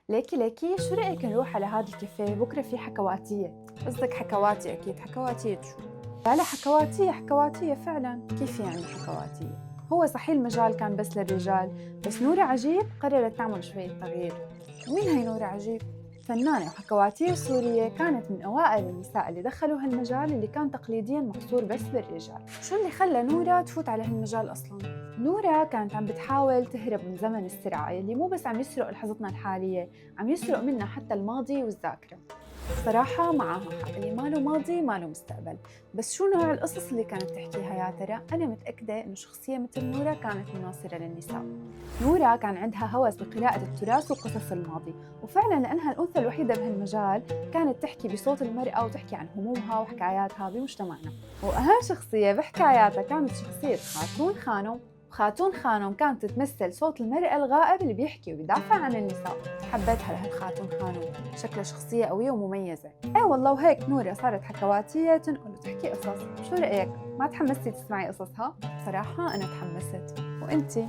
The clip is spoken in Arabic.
ليكي شو رأيك نروح على هذا الكافيه بكرة في حكواتية؟ قصدك حكواتي أكيد. حكواتية شو؟ لا لا، حكواتية فعلا. كيف يعني حكواتية؟ هو صحيح المجال كان بس للرجال، بس نورة عجيب قررت تعمل شوية تغيير. ومين هي نورة عجيب؟ فنانة وحكواتية سورية، كانت من أوائل النساء اللي دخلوا هالمجال اللي كان تقليدياً محصور بس بالرجال. شو اللي خلى نورة تفوت على هالمجال أصلاً؟ نورة كانت عم بتحاول تهرب من زمن السرعة اللي مو بس عم يسرق لحظتنا الحالية، عم يسرق منا حتى الماضي والذاكرة. صراحة معها حق، اللي ما له ماضي ما له مستقبل. بس شو نوع القصص اللي كانت تحكيها يا ترى؟ أنا متأكدة إنه شخصية مثل نورة كانت مناصرة للنساء. نورة كان عندها هوس بقراءة التراث وقصص الماضي، وفعلاً لأنها الأنثى الوحيدة بهالمجال كانت تحكي بصوت المرأة وتحكي عن همومها وحكاياتها بمجتمعنا. وأهم شخصية بحكاياتها كانت شخصية خاتون خانم، وخاتون خانم كانت تمثل صوت المرأة الغائب اللي بيحكي وبيدافع عن النساء. حبيتها لهالخاتون خانم، شكلها شخصية قوية ومميزة. ايه والله، وهيك نورة صارت حكواتية تنقل وتحكي قصص. شو رأيك؟ ما تحمستي تسمعي قصصها؟ صراحة أنا تحمست. وانتي؟